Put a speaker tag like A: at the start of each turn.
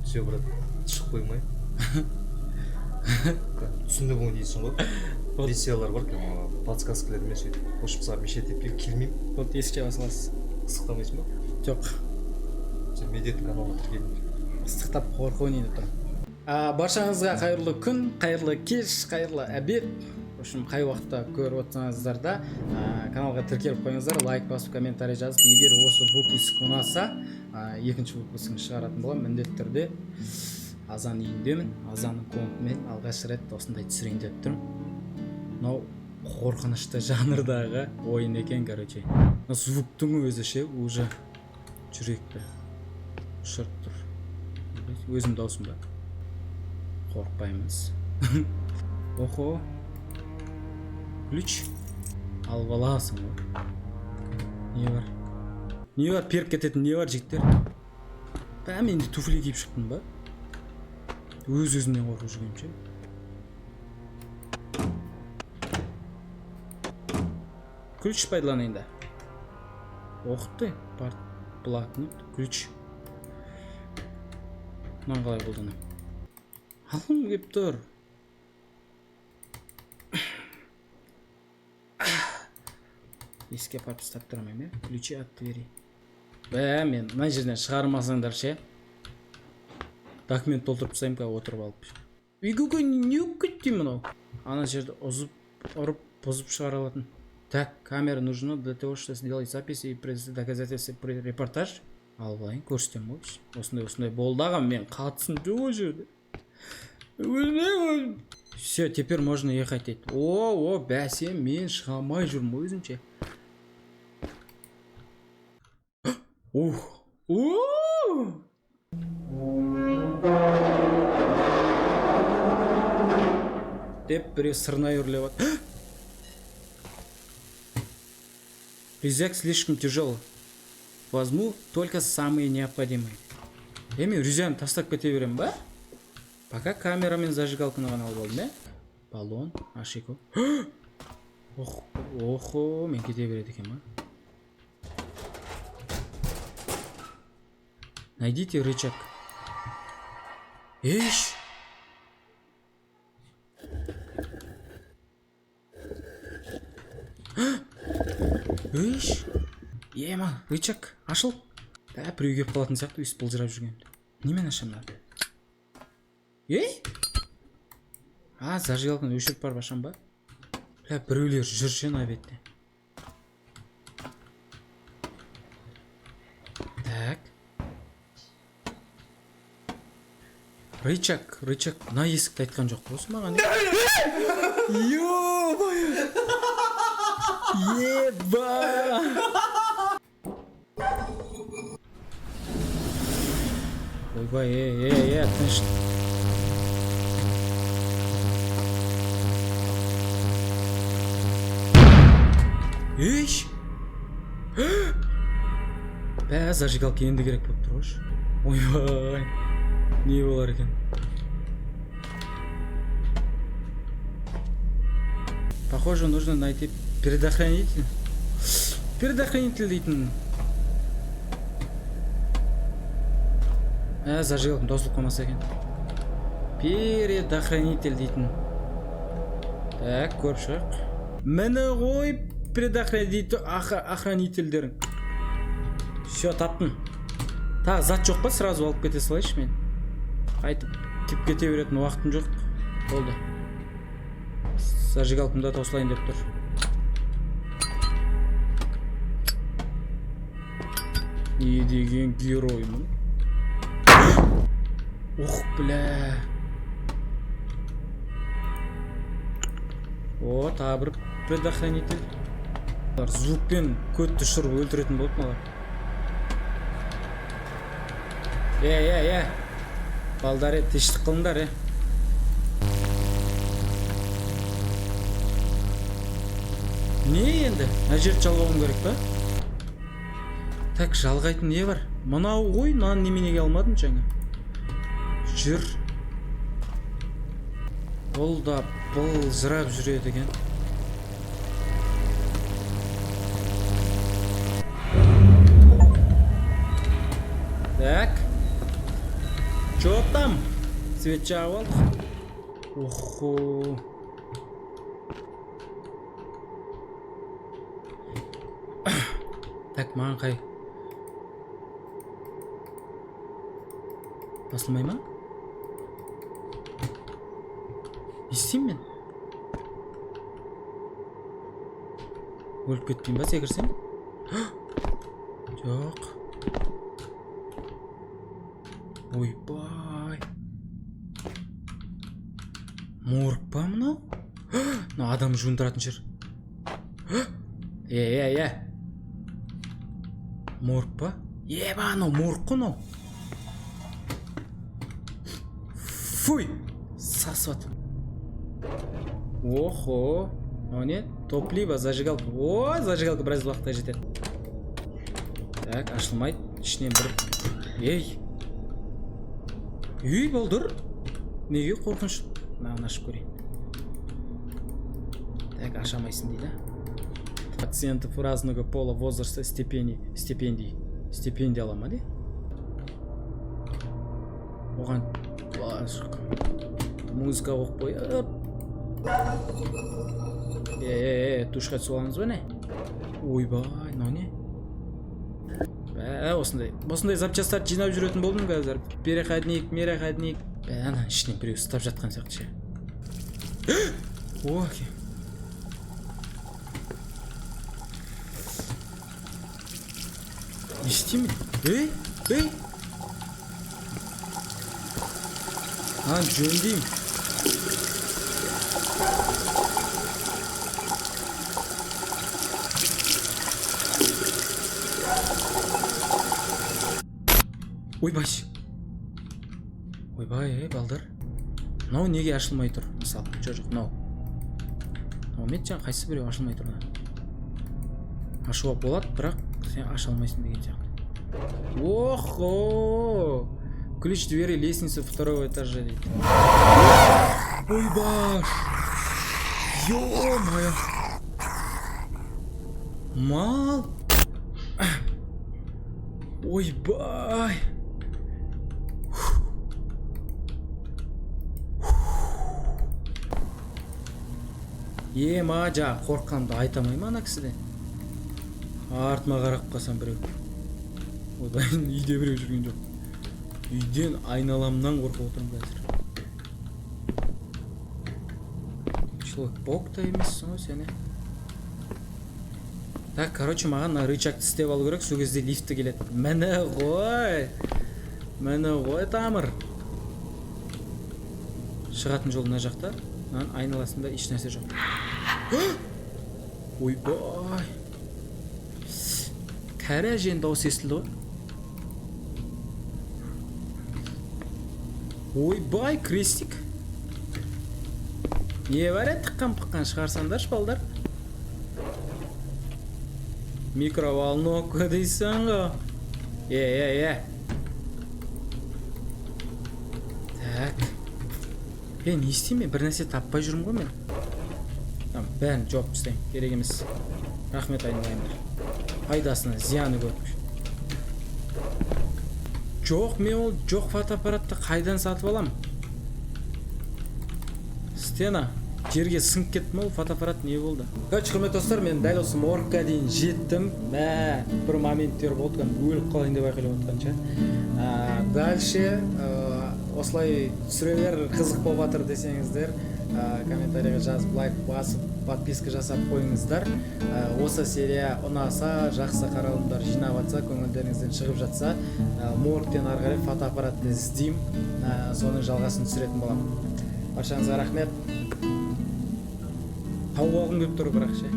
A: Все, брат, шығып қоймай. Түсінде болған дейсің ғой. Беселар бар кім, подсказкалармен сөйтіп қошып саған мешет етпей келмеймін.
B: Вот есікше басыласыз.
A: Ыстықтамайсың ба?
B: Жоқ.
A: Сен медет каналына тіркелдің.
B: Ыстықтап қорқуын еді тұр. Баршаңызға қайырлы күн, қайырлы кеш, қайырлы обед. В общем, қай уақытта көріп отырсаңыздар да каналға тіркеліп қойыңыздар, лайк басып, комментарий жазып, егер осы выпуск ұнаса, екінші выпускын шығаратын боламын, міндетті түрде азан үйіндемін, азанның коментімен алғаш рет осындай түсірейін деп тұрмын. Мынау қорқынышты жанрдағы ойын екен, короче. Звуктың өзі ше уже жүректі ұшырып тұр. Өзім даусым ба? Қорқпаймыз. Охо. Ключ. Алып аласың ғой. Не бар? Не бар? Періп кететін не бар, жігіттер? Мен де туфли киіп шықтым ба? Өз-өзімнен қорқып жүргенім ше. Ключ пайдаланайын да. Оқытты. Блокнот, ключ. Мынаны қалай қолданамын? Алғым келіп тұр. Еске апарып ұстап тұрамын, ключи от двери. Мен мына жерден шығармасаңдар ше. Документ толтырып тастаймын, отырып алып. Үйге не өкет деймін мынау? Ана жерді ұрып, бұзып шығара алатын. Так, камера нужна для того, чтобы сделать записи и доказательства при репортаж. Алып алайын, көрсетем ғой. Осындай болды ағам, мен қатысын жоқ жерде. Все, теперь можно ехать дейді. О, бәсе, мен шыға алмай жүрмін өзімше. Деп біреу сырнай үрлеп от. Рюкзак слишком тяжелый. Возьму только самые необходимые. Мен рюкзагын тастап кете берем ба? Пока камерамен зажигалканы ғана алып алдым, баллон, ашико. Охо, мен кете береді екен ба? Найдите рычаг. Еш! Еш! Ема, рычаг ашыл. Біреу келіп қалатын сияқты өйстіп бұлжырап жүрген. Немен ашамын? Ей? Зажигалканы өшіріп барып ашам ба? Біреулер жүршен обетте. Так. Рычаг. Мына есікті айтқан жоқ осы маған. Ё-моё! Еба! Ойбай, тыныш. Еш! Зажигалка енді керек болып тұр ғой. Ойбай! Не болар екен? Похоже, нужно найти предохранитель. Предохранитель дейтін. Зажигалкам таусылып қалмаса екен. Предохранитель дейтін. Так, көріп шығақ. Мені ғой предохранительдерің. Все, таптым. Тағы зат жоқ па? Сразу алып кете салайшы мен. Қайтып кеп кете беретін уақытым жоқ. Болды. Зажигалкамда таусылайын деп тұр. Не деген героймын. Ух, бля. О, тағы бір предохранитель. Звукпен көтті шырып өлтіретін болып малар. Балдар, тиштік қылыңдар, Не енді? Мына жерді жалғауым керек па? Так, жалғайтын не бар? Мынау ғой, нан неменеге алмадым жаңа. Жүр. Бұл да бұлжырап жүреді екен. Так. Чё там? Свет жағып алдық. Охо. Так, маған қай? Басылмай ма? Не істеймін мен? Өліп кетпеймін ба секірсем? Жоқ. Ойбай. Морг па мынау? Мынау адам жуындыратын жер. Морг па? Еба, анау морг қой мынау. Фуй! Сасып жатыр. Охо. Мынау не? Топливо, зажигалка. О, зажигалка біраз уақытта жетеді. Так, ашылмайды. Ішінен бір... Үй, балдыр. Неге қорқыныш? Маған ашып көрейін. Так, ашамайсың дейді. Пациенты разного пола, возраста, стипендий алама, де? Оған музыка оқып қойып. Душқа түсіп аламыз ба не? Ойбай, мынау не? Осындай запчастарды жинап жүретін болдым қазір. Переходник. Ана ішінен біреу ұстап жатқан сияқты ше. О, не істеймін? Ей! Жөндеймін. Ойбай, балдар. Мынау неге ашылмай тұр? Мысалы, жоқ, мынау. Мет жаңа қайсы біреу ашылмай тұр. Ашуға болады, бірақ сен аша алмайсың деген сияқты. Охо! Ключ двери лестницы второго этажа дейді. Ойбай! Ё-моё! Мал! Ойбай! Ема, жа, қорққанды айтамай ма ана кісіде? Артыма қарап қалсам біреу. Ойбай, үйде біреу жүрген жоқ. Үйден айналамнан қорқып отырмын қазір. Человек-паук та емессің ғой сені. Так, короче, маған рычагты істеп алу керек, сол кезде лифті келеді. Міне ғой тамыр. Шығатын жол мына жақта. Айналасында еш нәрсе жоқ. Ойбай. Кәрі әженің дауысы естілді ғой. Ойбай, крестик. Не бар еді, тыққан шығарсаңдаршы, балдар. Микроволновка дейсің ғой. Так. Не істеймін? Бір нәрсе таппай жүрмін ғой мен. Бәрін жауап істеймін. Керек емес. Рахмет айналайындар. Пайдасына зияны көрміш. Жоқ, мен ол жоқ фотоаппаратты қайдан сатып алам? Стена. Жерге сыңып кеттім, ол фотоаппарат не болды? Короче, құрметті достар, мен дәл осы моргқа дейін жеттім. Бір моменттер болды, өліп қалайын деп айқайлап отқанша. Дальше осылай түсірелер қызық болып жатыр десеңіздер, комментарийға жазып, лайк басып, подписка жасап қойыңыздар. Осы серия ұнаса, жақсы қаралымдар жинап жатса, көңілдеріңізден шығып жатса, моргтен ары қарай фотоаппаратты іздеймін, соның жалғасын түсіретін боламын. Баршаңызға рахмет. Тауып алғым келіп тұр бірақ ше.